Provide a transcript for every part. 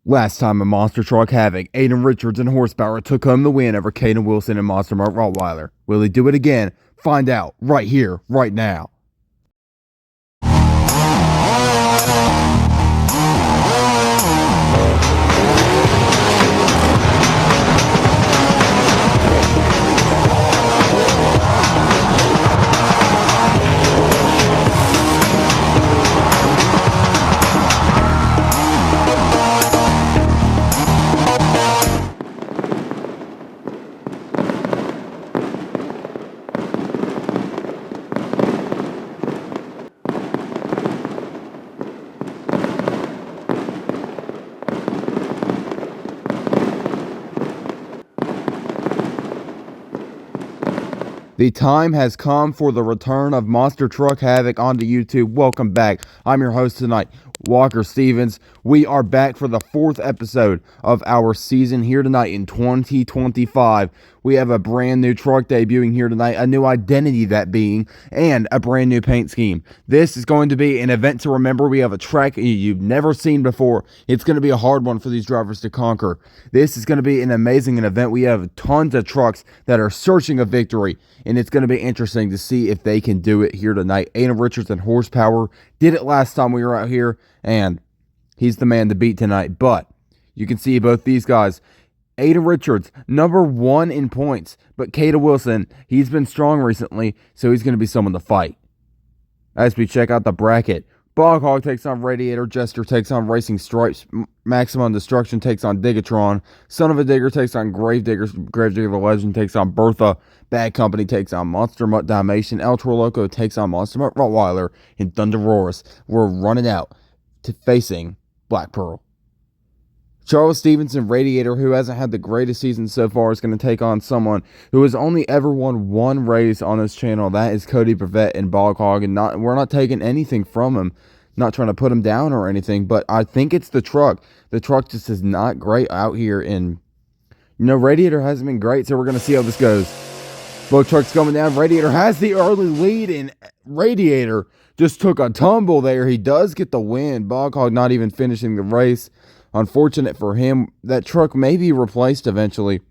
Last time in Monster Truck Havoc, Aiden Richards and Horsepower took home the win over Caden Wilson and Monster Mart Rottweiler. Will he do it again? Find out right here, right now. The time has come for the return of Monster Truck Havoc onto YouTube. Welcome back. I'm your host tonight, Walker Stevens. We are back for the 4th episode of our season here tonight in 2025. We have a brand new truck debuting here tonight, a new identity that being, and a brand new paint scheme. This is going to be an event to remember. We have a track you've never seen before. It's going to be a hard one for these drivers to conquer. This is going to be an amazing event. We have tons of trucks that are searching a victory, and it's going to be interesting to see if they can do it here tonight. Aiden Richards and Horsepower did it last time we were out here, and he's the man to beat tonight. But you can see both these guys. Aiden Richards, number 1 in points. But Caden Wilson, he's been strong recently, so he's going to be someone to fight. As we check out the bracket, Bog Hog takes on Radiator, Jester takes on Racing Stripes, Maximum Destruction takes on Digatron, Son of a Digger takes on Gravedigger the Legend takes on Bertha, Bad Company takes on Monster Mutt Dalmatian, El Toro Loco takes on Monster Mutt Rottweiler, and Thunderosaurus. We're running out to facing Black Pearl. Charles Stevenson, Radiator, who hasn't had the greatest season so far, is going to take on someone who has only ever won 1 race on this channel. That is Cody Brevet and Bog Hog, and we're not taking anything from him. Not trying to put him down or anything, but I think it's the truck. The truck just is not great out here, and Radiator hasn't been great, so we're going to see how this goes. Both trucks coming down. Radiator has the early lead, and Radiator just took a tumble there. He does get the win. Bog Hog not even finishing the race. Unfortunate for him. That truck may be replaced eventually.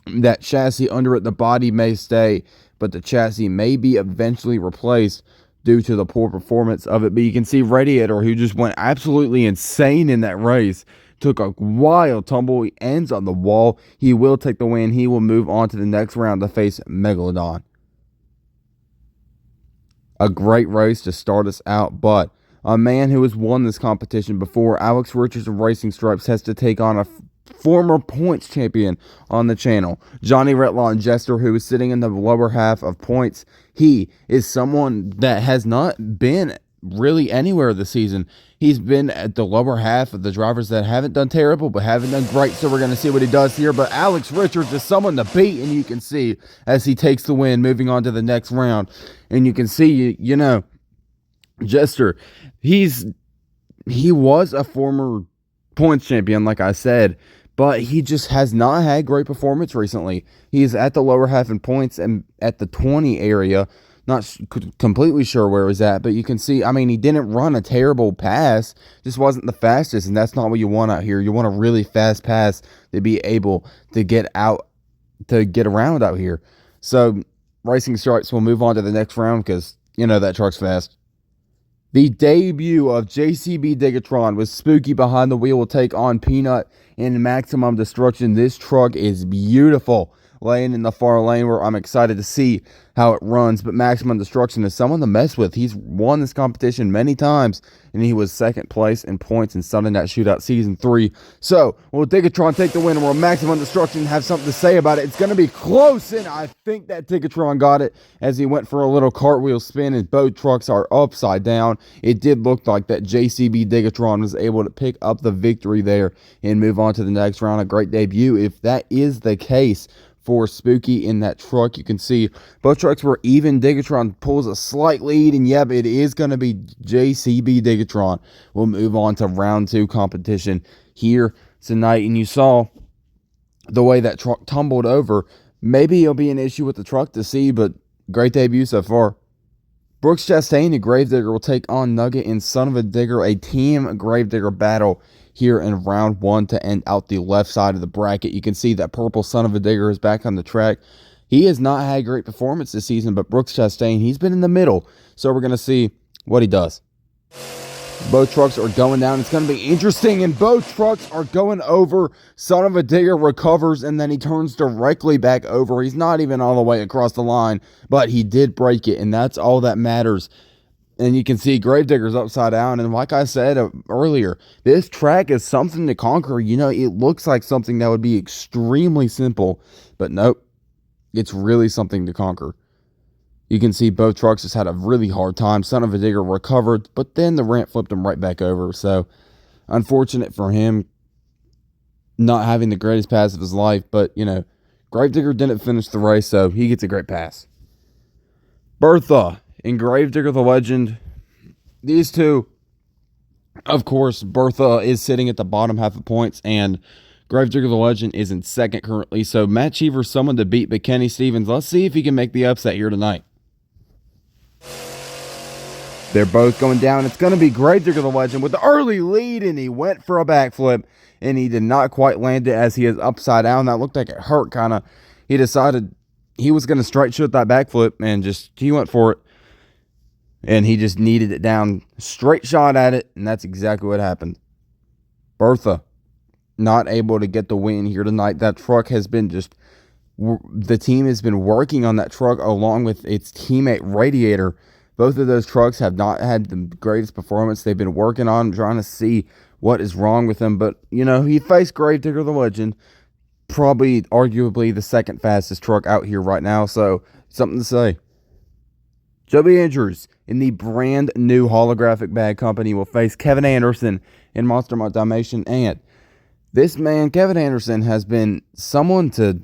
That chassis under it, the body may stay, but the chassis may be eventually replaced due to the poor performance of it. But you can see Radiator, who just went absolutely insane in that race, took a wild tumble. He ends on the wall. He will take the win. He will move on to the next round to face Megalodon. A great race to start us out, but a man who has won this competition before, Alex Richards of Racing Stripes, has to take on a former points champion on the channel, Johnny Retlaw and Jester, who is sitting in the lower half of points. He is someone that has not been really anywhere this season. He's been at the lower half of the drivers that haven't done terrible, but haven't done great, so we're going to see what he does here. But Alex Richards is someone to beat, and you can see as he takes the win, moving on to the next round. And you can see, Jester, he was a former points champion, like I said, but he just has not had great performance recently. He's at the lower half in points and at the 20 area. Not completely sure where he's at, but you can see, he didn't run a terrible pass, just wasn't the fastest, and that's not what you want out here. You want a really fast pass to be able to get around out here. So Racing Stripes will move on to the next round because, that truck's fast. The debut of JCB Digatron with Spooky behind the wheel will take on Peanut in Maximum Destruction. This truck is beautiful, laying in the far lane where I'm excited to see how it runs. But Maximum Destruction is someone to mess with. He's won this competition many times, and he was 2nd place in points in Sunday Night Shootout Season 3. So, will Digatron take the win, or will Maximum Destruction have something to say about it? It's going to be close, and I think that Digatron got it as he went for a little cartwheel spin, and both trucks are upside down. It did look like that JCB Digatron was able to pick up the victory there and move on to the next round. A great debut if that is the case for Spooky in that truck. You can see both trucks were even. Digatron pulls a slight lead, and yep, it is going to be JCB Digatron. We'll move on to round 2 competition here tonight, and you saw the way that truck tumbled over. Maybe it'll be an issue with the truck to see, but great debut so far. Brooks Chastain and Gravedigger will take on Nugget and Son of a Digger, a team Gravedigger battle here in round 1 to end out the left side of the bracket. You can see that purple Son of a Digger is back on the track. He has not had great performance this season, but Brooks Chastain, he's been in the middle. So we're going to see what he does. Both trucks are going down. It's going to be interesting, and both trucks are going over. Son of a Digger recovers, and then he turns directly back over. He's not even all the way across the line, but he did break it, and that's all that matters. And you can see Gravedigger's upside down, and like I said earlier, this track is something to conquer. You know, it looks like something that would be extremely simple, but nope, it's really something to conquer. You can see both trucks just had a really hard time. Son of a Digger recovered, but then the ramp flipped him right back over. So, unfortunate for him not having the greatest pass of his life. But, you know, Gravedigger didn't finish the race, so he gets a great pass. Bertha and Gravedigger the Legend. These two, of course, Bertha is sitting at the bottom half of points, and Gravedigger the Legend is in second currently. So, Matt Cheever's someone to beat, but Kenny Stevens, let's see if he can make the upset here tonight. They're both going down. It's going to be Gravedigger the Legend with the early lead, and he went for a backflip, and he did not quite land it as he is upside down. That looked like it hurt, kind of. He decided he was going to straight shoot that backflip, and he went for it, and he just kneaded it down, straight shot at it, and that's exactly what happened. Bertha not able to get the win here tonight. That truck has been the team has been working on that truck along with its teammate Radiator. Both of those trucks have not had the greatest performance. They've been working on trying to see what is wrong with them. But, you know, he faced Gravedigger the Legend, probably arguably the second fastest truck out here right now. So, something to say. Joby Andrews in the brand new holographic bag company will face Kevin Anderson in Monster Mutt Dalmatian. And this man, Kevin Anderson, has been someone to,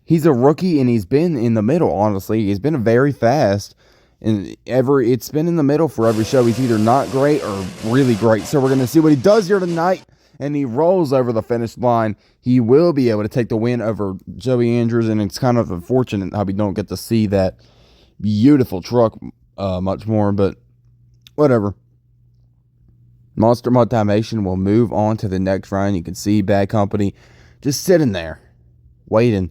he's a rookie, and he's been in the middle, honestly. He's been very fast, and it's been in the middle for every show. He's either not great or really great. So we're going to see what he does here tonight, and he rolls over the finish line. He will be able to take the win over Joey Andrews, and it's kind of unfortunate how we don't get to see that beautiful truck much more, but whatever. Monster Mutt Dalmatian will move on to the next round. You can see Bad Company just sitting there, waiting.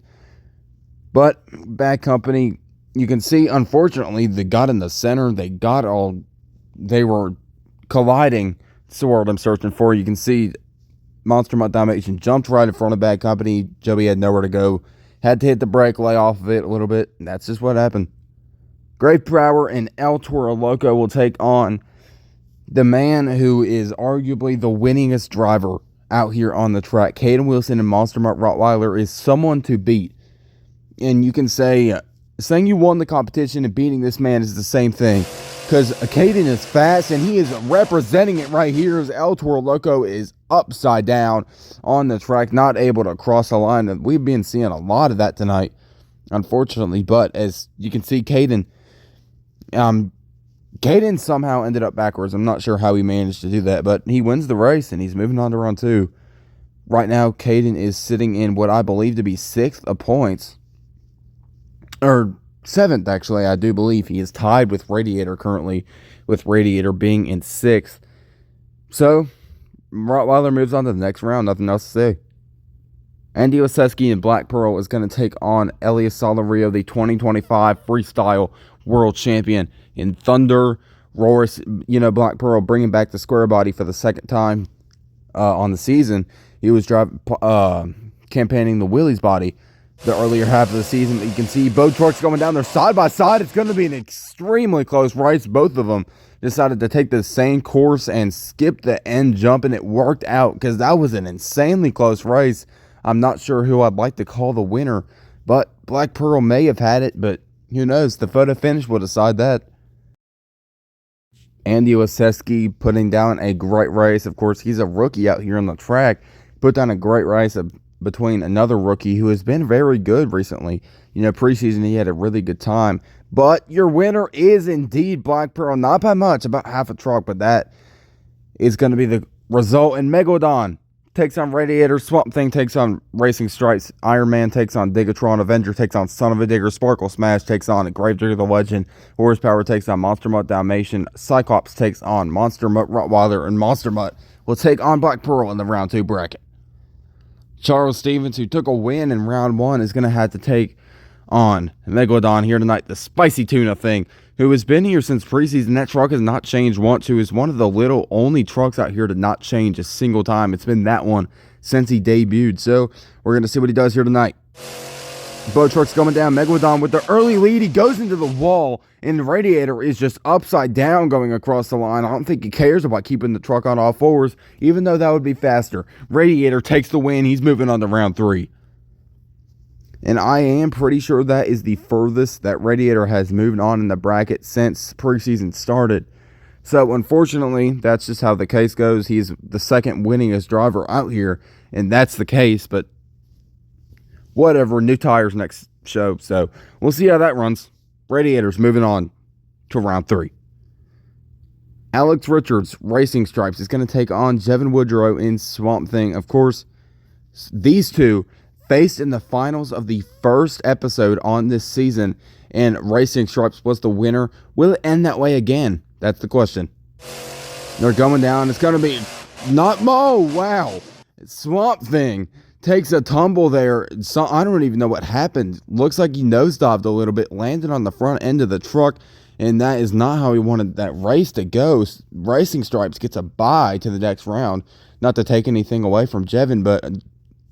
But Bad Company, you can see, unfortunately, they got in the center. They were colliding. That's the word I'm searching for. You can see Monster Mutt Dalmatian jumped right in front of Bad Company. Joey had nowhere to go. Had to hit the brake, lay off of it a little bit. And that's just what happened. Grave Power and El Toro Loco will take on the man who is arguably the winningest driver out here on the track. Caden Wilson and Monster Mutt Rottweiler is someone to beat. And you can say, saying you won the competition and beating this man is the same thing. Because Caden is fast, and he is representing it right here as El Toro Loco is upside down on the track, not able to cross the line. And we've been seeing a lot of that tonight, unfortunately. But as you can see, Caden somehow ended up backwards. I'm not sure how he managed to do that, but he wins the race, and he's moving on to round 2. Right now, Caden is sitting in what I believe to be 6th of points. Or 7th, actually, I do believe. He is tied with Radiator currently, with Radiator being in 6th. So, Rottweiler moves on to the next round. Nothing else to say. Andy Oseski and Black Pearl is going to take on Elias Salario, the 2025 Freestyle World Champion in Thunder. Roars, Black Pearl bringing back the square body for the second time on the season. He was campaigning the Willys body the earlier half of the season. You can see both trucks going down there side by side. It's going to be an extremely close race. Both of them decided to take the same course and skip the end jump, and it worked out because that was an insanely close race. I'm not sure who I'd like to call the winner, but Black Pearl may have had it, but who knows? The photo finish will decide that. Andy Oseski putting down a great race. Of course, he's a rookie out here on the track. Put down a great race between another rookie who has been very good recently. Preseason he had a really good time. But your winner is indeed Black Pearl. Not by much, about half a truck, but that is going to be the result. And Megalodon takes on Radiator, Swamp Thing takes on Racing Stripes, Iron Man takes on Digatron, Avenger takes on Son of a Digger, Sparkle Smash takes on Gravedigger the Legend, Horsepower takes on Monster Mutt Dalmatian, Cyclops takes on Monster Mutt Rottweiler, and Monster Mutt will take on Black Pearl in the round 2 bracket. Charles Stevens, who took a win in round 1, is going to have to take on Megalodon here tonight, the Spicy Tuna Thing, who has been here since preseason. That truck has not changed once, who is one of the only trucks out here to not change a single time. It's been that one since he debuted. So we're going to see what he does here tonight. Boat truck's coming down. Megalodon with the early lead. He goes into the wall, and the Radiator is just upside down going across the line. I don't think he cares about keeping the truck on all fours, even though that would be faster. Radiator takes the win. He's moving on to round 3. And I am pretty sure that is the furthest that Radiator has moved on in the bracket since preseason started. So, unfortunately, that's just how the case goes. He's the second winningest driver out here, and that's the case. But whatever, new tires next show. So, we'll see how that runs. Radiator's moving on to round 3. Alex Richards, Racing Stripes, is going to take on Jevin Woodrow in Swamp Thing. Of course, these two faced in the finals of the first episode on this season, and Racing Stripes was the winner. Will it end that way again? That's the question. They're going down. It's going to be not Mo. Wow. Swamp Thing takes a tumble there. So I don't even know what happened. Looks like he nosedived a little bit, landed on the front end of the truck, and that is not how he wanted that race to go. Racing Stripes gets a bye to the next round. Not to take anything away from Jevin, but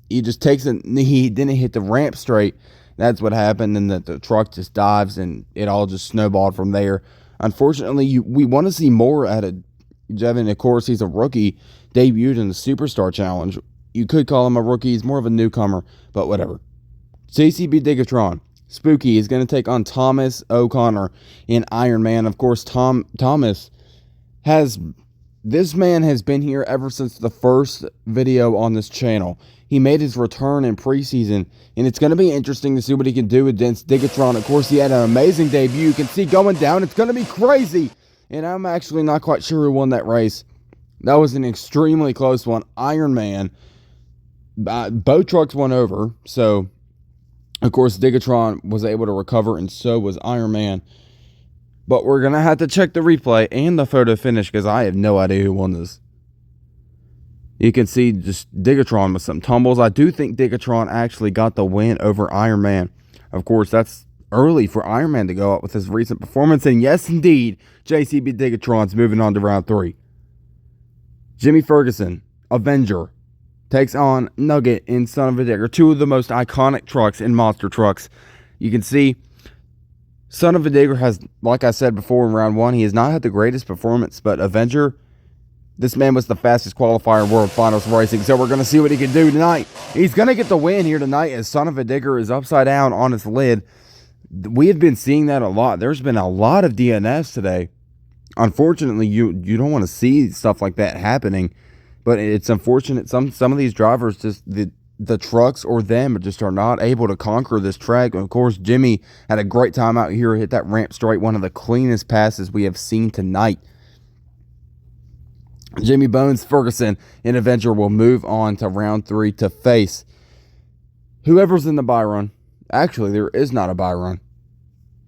he just takes it. He didn't hit the ramp straight. That's what happened, and the truck just dives, and it all just snowballed from there. Unfortunately, we want to see more out of Jevin. Of course, he's a rookie, debuted in the Superstar Challenge. You could call him a rookie. He's more of a newcomer, but whatever. JCB Digatron, Spooky, is going to take on Thomas O'Connor in Iron Man. Of course, Thomas has... This man has been here ever since the first video on this channel. He made his return in preseason, and it's going to be interesting to see what he can do against Digatron. Of course, he had an amazing debut. You can see going down. It's going to be crazy, and I'm actually not quite sure who won that race. That was an extremely close one. Iron Man. Both trucks went over, so, of course, Digatron was able to recover, and so was Iron Man. But we're going to have to check the replay and the photo finish because I have no idea who won this. You can see just Digatron with some tumbles. I do think Digatron actually got the win over Iron Man. Of course, that's early for Iron Man to go up with his recent performance. And yes, indeed, JCB Digatron's moving on to round 3. Jimmy Ferguson, Avenger, takes on Nugget in Son of a Digger. Two of the most iconic trucks in monster trucks. You can see Son of a Digger has, like I said before in round 1, he has not had the greatest performance, but Avenger, this man was the fastest qualifier in World Finals Racing, so we're going to see what he can do tonight. He's going to get the win here tonight as Son of a Digger is upside down on his lid. We have been seeing that a lot. There's been a lot of DNFs today. Unfortunately, you don't want to see stuff like that happening, but it's unfortunate. Some of these drivers, just the trucks or them just are not able to conquer this track. And of course, Jimmy had a great time out here, hit that ramp straight, one of the cleanest passes we have seen tonight. Jimmy Bones Ferguson in Avenger will move on to round 3 to face whoever's in the bye run. Actually, there is not a bye run.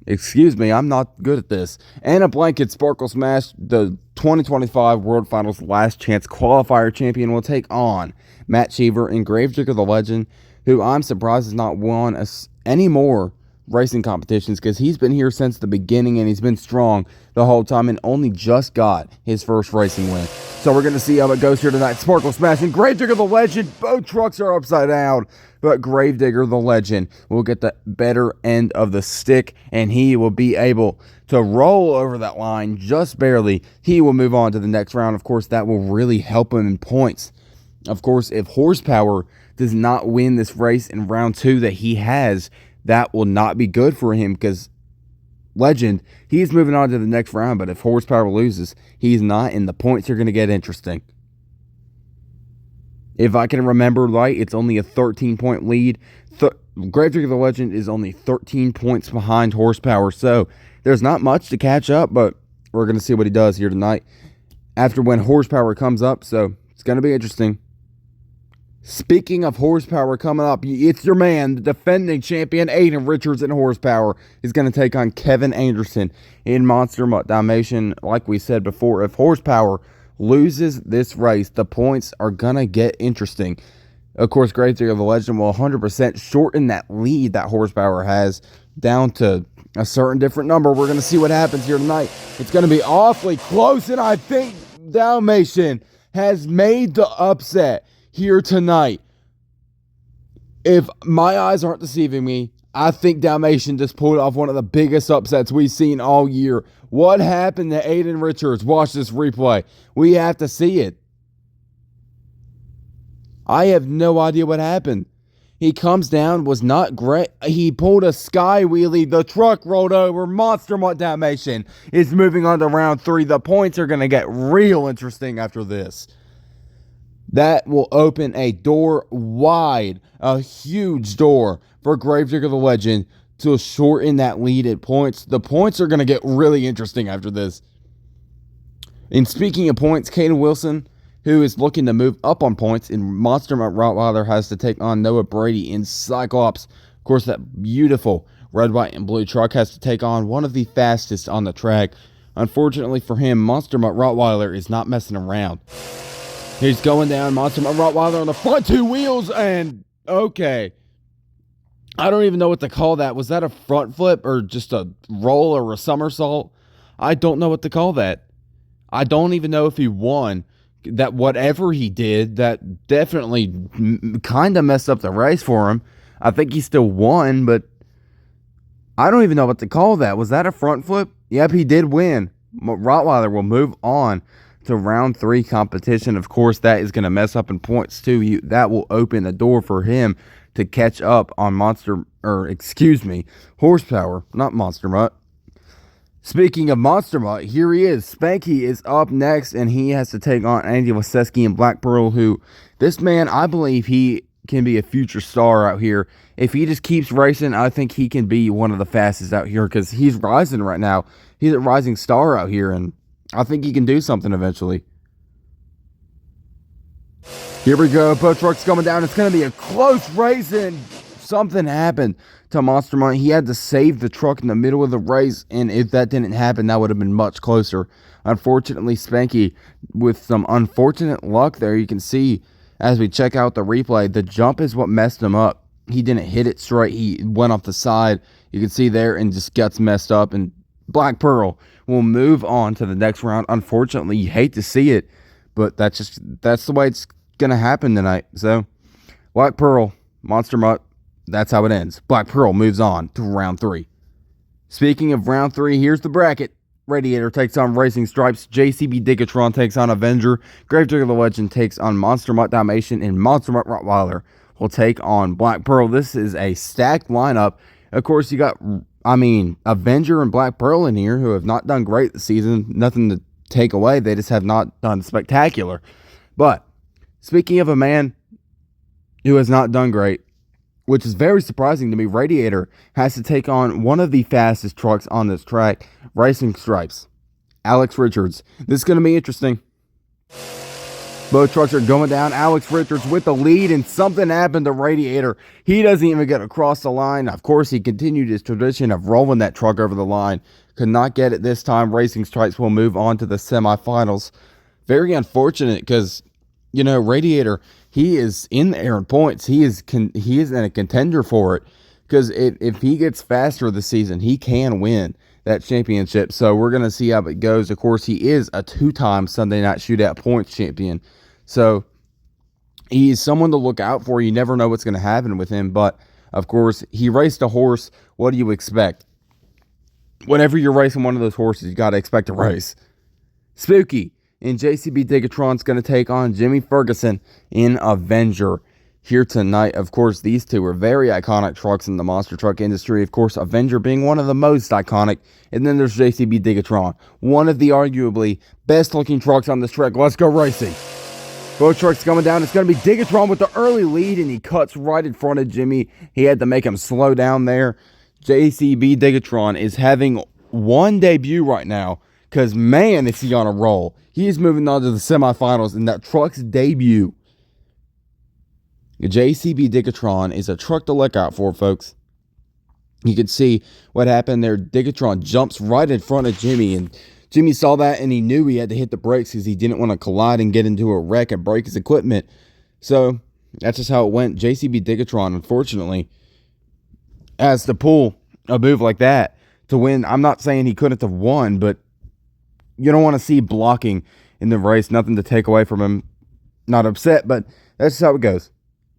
Excuse me, I'm not good at this. Anna Blanket Sparkle Smash, the 2025 World Finals Last Chance Qualifier Champion, will take on Matt Cheever and Gravedigger the Legend, who I'm surprised has not won any more racing competitions because he's been here since the beginning and he's been strong the whole time and only just got his first racing win. So we're going to see how it goes here tonight. Sparkle Smash and Gravedigger the Legend. Both trucks are upside down, but Gravedigger the Legend will get the better end of the stick and he will be able to roll over that line just barely. He will move on to the next round. Of course, that will really help him in points. Of course, if Horsepower does not win this race in round 2 that he has, that will not be good for him because Legend, he's moving on to the next round, but if Horsepower loses, he's not, and the points are going to get interesting. If I can remember right, it's only a 13-point lead. Gravedigger the Legend is only 13 points behind Horsepower, so there's not much to catch up, but we're going to see what he does here tonight after when Horsepower comes up, so it's going to be interesting. Speaking of horsepower coming up, it's your man, the defending champion, Aiden Richards in horsepower, is going to take on Kevin Anderson in Monster Mutt Dalmatian. Like we said before, if horsepower loses this race, the points are going to get interesting. Of course, Gravedigger the Legend will 100% shorten that lead that horsepower has down to a certain different number. We're going to see what happens here tonight. It's going to be awfully close, and I think Dalmatian has made the upset here tonight. If my eyes aren't deceiving me, I think Dalmatian just pulled off one of the biggest upsets we've seen all year. What happened to Aiden Richards? Watch this replay. We have to see it. I have no idea what happened. He comes down, was not great. He pulled a sky wheelie. The truck rolled over. Monster Mutt Dalmatian is moving on to round 3. The points are going to get real interesting after this. That will open a door wide, a huge door for Gravedigger the Legend to shorten that lead at points. The points are going to get really interesting after this. And speaking of points, Caden Wilson, who is looking to move up on points in Monster Mutt Rottweiler, has to take on Noah Brady in Cyclops. Of course, that beautiful red, white, and blue truck has to take on one of the fastest on the track. Unfortunately for him, Monster Mutt Rottweiler is not messing around. He's going down, Monster Mutt Rottweiler on the front 2 wheels, and okay. I don't even know what to call that. Was that a front flip or just a roll or a somersault? I don't know what to call that. I don't even know if he won. That whatever he did, that definitely kind of messed up the race for him. I think he still won, but I don't even know what to call that. Was that a front flip? Yep, he did win. Rottweiler will move on to round 3 competition. Of course, that is going to mess up in points too. That will open the door for him to catch up on horsepower, not Monster Mutt. Speaking of Monster Mutt, here he is. Spanky is up next, and he has to take on Andy Waseski and Black Pearl, who, this man, I believe he can be a future star out here. If he just keeps racing, I think he can be one of the fastest out here, because he's rising right now. He's a rising star out here, and I think he can do something eventually. Here we go. Both trucks coming down. It's going to be a close race, and something happened to Monster Mutt. He had to save the truck in the middle of the race, and if that didn't happen, that would have been much closer. Unfortunately, Spanky, with some unfortunate luck there, you can see as we check out the replay, the jump is what messed him up. He didn't hit it straight. He went off the side. You can see there, and just gets messed up, and Black Pearl will move on to the next round. Unfortunately, you hate to see it, but that's the way it's going to happen tonight. So, Black Pearl, Monster Mutt, that's how it ends. Black Pearl moves on to round 3. Speaking of round 3, here's the bracket. Radiator takes on Racing Stripes. JCB Digatron takes on Avenger. Gravedigger the Legend takes on Monster Mutt Dalmatian. And Monster Mutt Rottweiler will take on Black Pearl. This is a stacked lineup. Of course, you got, Avenger and Black Pearl in here who have not done great this season. Nothing to take away. They just have not done spectacular. But speaking of a man who has not done great, which is very surprising to me, Radiator has to take on one of the fastest trucks on this track, Racing Stripes, Alex Richards. This is going to be interesting. Both trucks are going down. Alex Richards with the lead, and something happened to Radiator. He doesn't even get across the line. Of course, he continued his tradition of rolling that truck over the line. Could not get it this time. Racing Stripes will move on to the semifinals. Very unfortunate because, Radiator, he is in there in points. He is in a contender for it because if he gets faster this season, he can win that championship. So we're going to see how it goes. Of course, he is a 2-time Sunday Night Shootout points champion. So he's someone to look out for. You never know what's going to happen with him. But, of course, he raced a horse. What do you expect? Whenever you're racing one of those horses, you got to expect a race. Spooky and JCB Digatron's going to take on Jimmy Ferguson in Avenger here tonight. Of course, these two are very iconic trucks in the monster truck industry. Of course, Avenger being one of the most iconic. And then there's JCB Digatron, one of the arguably best-looking trucks on this track. Let's go racing. Both trucks coming down. It's going to be Digatron with the early lead, and he cuts right in front of Jimmy. He had to make him slow down there. JCB Digatron is having one debut right now because, man, is he on a roll. He is moving on to the semifinals in that truck's debut. JCB Digatron is a truck to look out for, folks. You can see what happened there. Digatron jumps right in front of Jimmy, and Jimmy saw that, and he knew he had to hit the brakes because he didn't want to collide and get into a wreck and break his equipment. So that's just how it went. JCB Digatron, unfortunately, has to pull a move like that to win. I'm not saying he couldn't have won, but you don't want to see blocking in the race. Nothing to take away from him. Not upset, but that's just how it goes.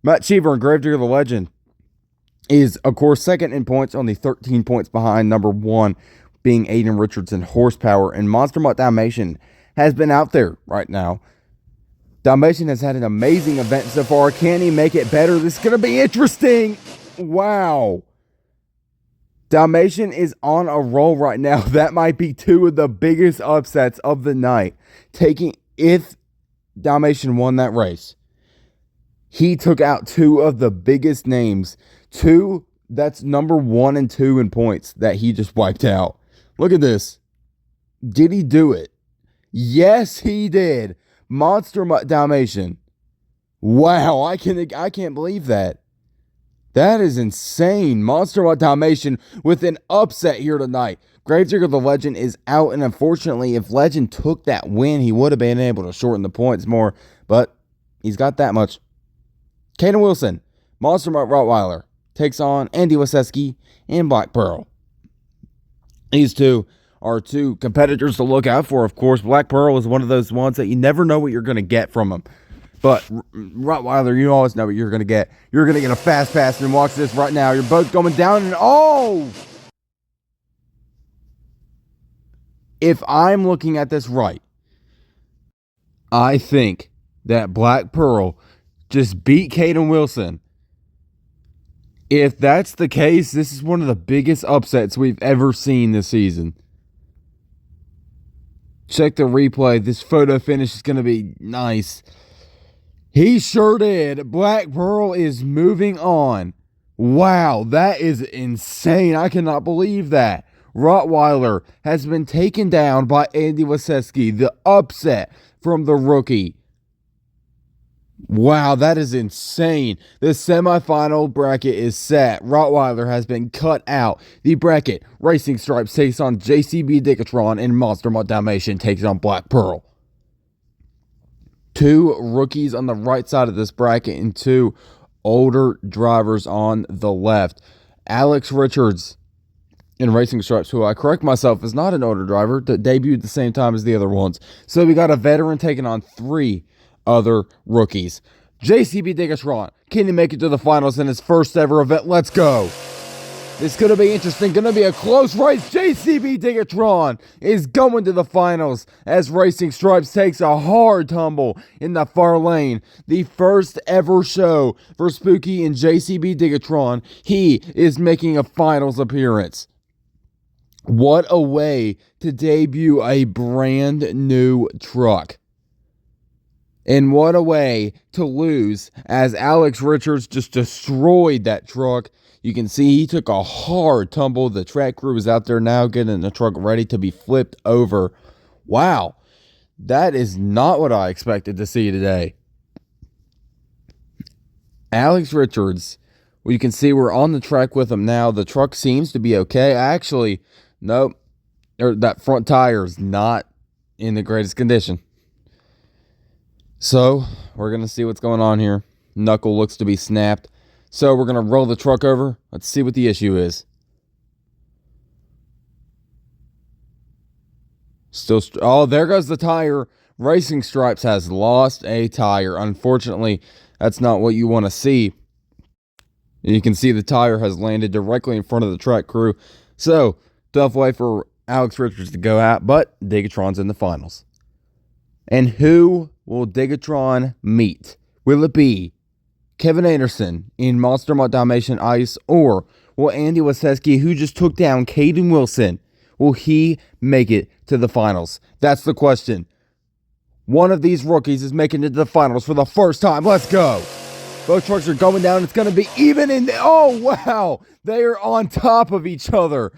Matt Cheever and Gravedigger the Legend is, of course, second in points, only 13 points behind number one, being Aiden Richardson horsepower. And Monster Mutt Dalmatian has been out there right now. Dalmatian has had an amazing event so far. Can he make it better? This is going to be interesting. Wow. Dalmatian is on a roll right now. That might be two of the biggest upsets of the night. If Dalmatian won that race, he took out two of the biggest names. That's number 1 and 2 in points that he just wiped out. Look at this. Did he do it? Yes, he did. Monster Mutt Dalmatian. Wow, I can't believe that. That is insane. Monster Mutt Dalmatian with an upset here tonight. Gravedigger the Legend is out, and unfortunately, if Legend took that win, he would have been able to shorten the points more, but he's got that much. Caden Wilson, Monster Mutt Rottweiler, takes on Andy Waseski and Black Pearl. These two are two competitors to look out for. Of course, Black Pearl is one of those ones that you never know what you're going to get from him. But Rottweiler, you always know what you're going to get. You're going to get a fast pass, and watch this right now. You're both going down, and oh! If I'm looking at this right, I think that Black Pearl just beat Caden Wilson. If that's the case, this is one of the biggest upsets we've ever seen this season. Check the replay. This photo finish is going to be nice. He sure did. Black Pearl is moving on. Wow, that is insane. I cannot believe that. Rottweiler has been taken down by Andy Waseski. The upset from the rookie. Wow, that is insane. The semifinal bracket is set. Rottweiler has been cut out. The bracket, Racing Stripes takes on JCB Digatron, and Monster Mutt Dalmatian takes on Black Pearl. Two rookies on the right side of this bracket and two older drivers on the left. Alex Richards in Racing Stripes, who I correct myself is not an older driver, that debuted the same time as the other ones. So we got a veteran taking on three other rookies. JCB Digatron, can he make it to the finals in his first ever event? Let's go. This is going to be interesting. Going to be a close race. JCB Digatron is going to the finals as Racing Stripes takes a hard tumble in the far lane. The first ever show for Spooky and JCB Digatron. He is making a finals appearance. What a way to debut a brand new truck. And what a way to lose as Alex Richards just destroyed that truck. You can see he took a hard tumble. The track crew is out there now getting the truck ready to be flipped over. Wow, that is not what I expected to see today. Alex Richards, well, you can see we're on the track with him now. The truck seems to be okay. Actually, nope, that front tire is not in the greatest condition. So, we're going to see what's going on here. Knuckle looks to be snapped. So, we're going to roll the truck over. Let's see what the issue is. Oh, there goes the tire. Racing Stripes has lost a tire. Unfortunately, that's not what you want to see. You can see the tire has landed directly in front of the track crew. So, tough way for Alex Richards to go out, but Digatron's in the finals. And who will Digatron meet? Will it be Kevin Anderson in Monster Mutt Dalmatian Ice, or will Andy Waseski, who just took down Caden Wilson, will he make it to the finals? That's the question. One of these rookies is making it to the finals for the first time. Let's go. Both trucks are going down. It's going to be even in. Oh, wow. They are on top of each other.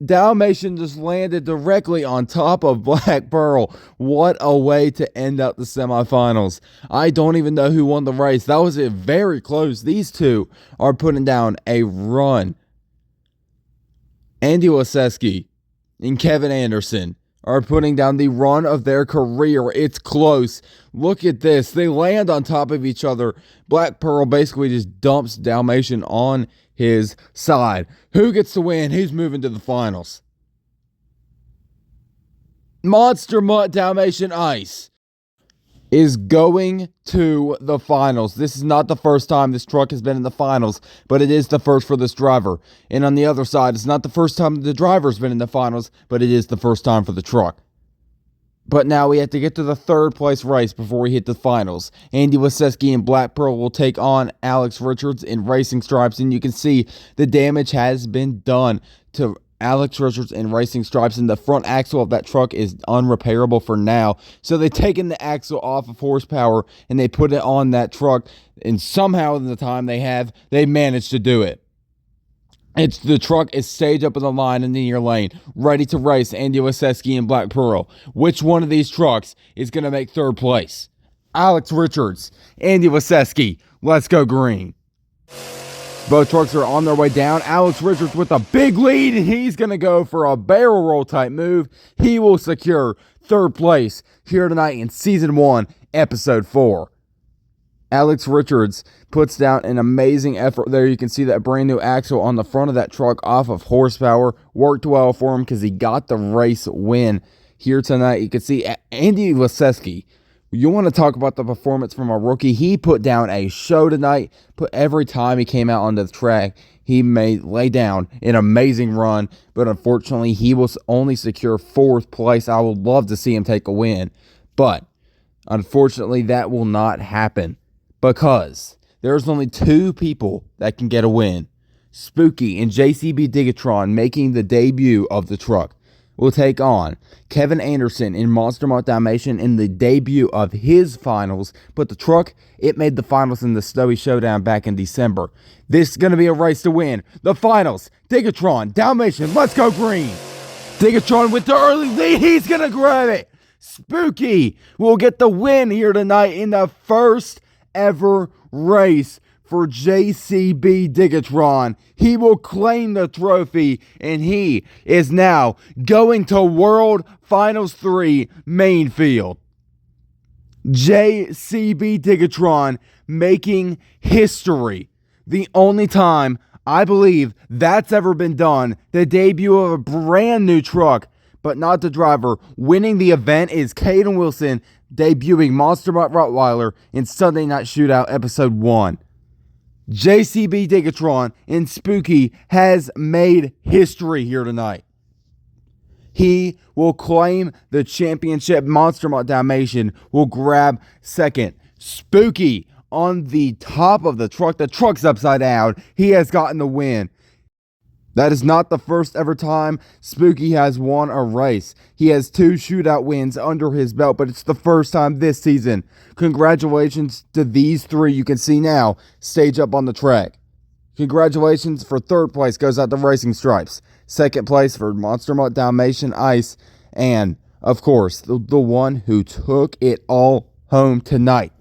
Dalmatian just landed directly on top of Black Pearl. What a way to end up the semifinals. I don't even know who won the race. That was very close. These two are putting down a run. Andy Waseski and Kevin Anderson are putting down the run of their career. It's close. Look at this. They land on top of each other. Black Pearl basically just dumps Dalmatian on his side. Who gets to win? Who's moving to the finals? Monster Mutt Dalmatian Ice is going to the finals. This is not the first time this truck has been in the finals, but it is the first for this driver. And on the other side, it's not the first time the driver's been in the finals, but it is the first time for the truck. But now we have to get to the third place race before we hit the finals. Andy Waseski and Black Pearl will take on Alex Richards in Racing Stripes, and you can see the damage has been done to Alex Richards in Racing Stripes, and the front axle of that truck is unrepairable for now. So they've taken the axle off of horsepower and they put it on that truck, and somehow in the time they managed to do it. The truck is staged up in the line in the near lane, ready to race Andy Waseski and Black Pearl. Which one of these trucks is going to make third place? Alex Richards, Andy Waseski, let's go green. Both trucks are on their way down. Alex Richards with a big lead, and he's going to go for a barrel roll type move. He will secure third place here tonight in Season 1, Episode 4. Alex Richards puts down an amazing effort there. You can see that brand new axle on the front of that truck off of horsepower. Worked well for him because he got the race win here tonight. You can see Andy Waseski. You want to talk about the performance from a rookie. He put down a show tonight. Every time he came out onto the track, he lay down an amazing run. But unfortunately, he will only secure fourth place. I would love to see him take a win. But unfortunately, that will not happen, because there's only two people that can get a win. Spooky and JCB Digatron, making the debut of the truck, will take on Kevin Anderson in Monster Mutt Dalmatian in the debut of his finals. But the truck, it made the finals in the Snowy Showdown back in December. This is going to be a race to win. The finals, Digatron, Dalmatian, let's go green. Digatron with the early lead, he's going to grab it. Spooky will get the win here tonight in the first ever race for JCB Digatron. He will claim the trophy, and he is now going to World Finals 3 main field. JCB Digatron making history. The only time I believe that's ever been done. The debut of a brand new truck, but not the driver. Winning the event is Caden Wilson, debuting Monster Mutt Rottweiler in Sunday Night Shootout Episode 1. JCB Digatron and Spooky has made history here tonight. He will claim the championship. Monster Mutt Dalmatian will grab second. Spooky on the top of the truck. The truck's upside down. He has gotten the win. That is not the first ever time Spooky has won a race. He has 2 shootout wins under his belt, but it's the first time this season. Congratulations to these 3 you can see now stage up on the track. Congratulations for third place goes out to Racing Stripes. Second place for Monster Mutt Dalmatian Ice. And, of course, the one who took it all home tonight.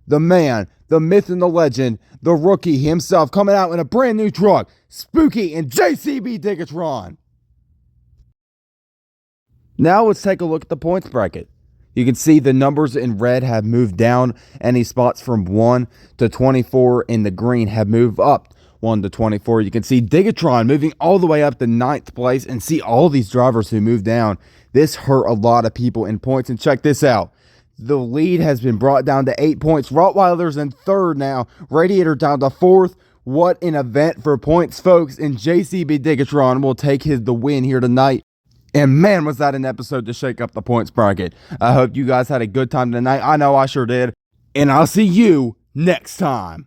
The man, the myth and the legend, the rookie himself, coming out in a brand new truck. Spooky and JCB Digatron. Now let's take a look at the points bracket. You can see the numbers in red have moved down. Any spots from 1 to 24 in the green have moved up 1 to 24. You can see Digatron moving all the way up to 9th place, and see all these drivers who moved down. This hurt a lot of people in points, and check this out. The lead has been brought down to 8 points. Rottweiler's in 3rd now. Radiator down to 4th. What an event for points, folks. And JCB Digatron will take the win here tonight. And man, was that an episode to shake up the points bracket. I hope you guys had a good time tonight. I know I sure did. And I'll see you next time.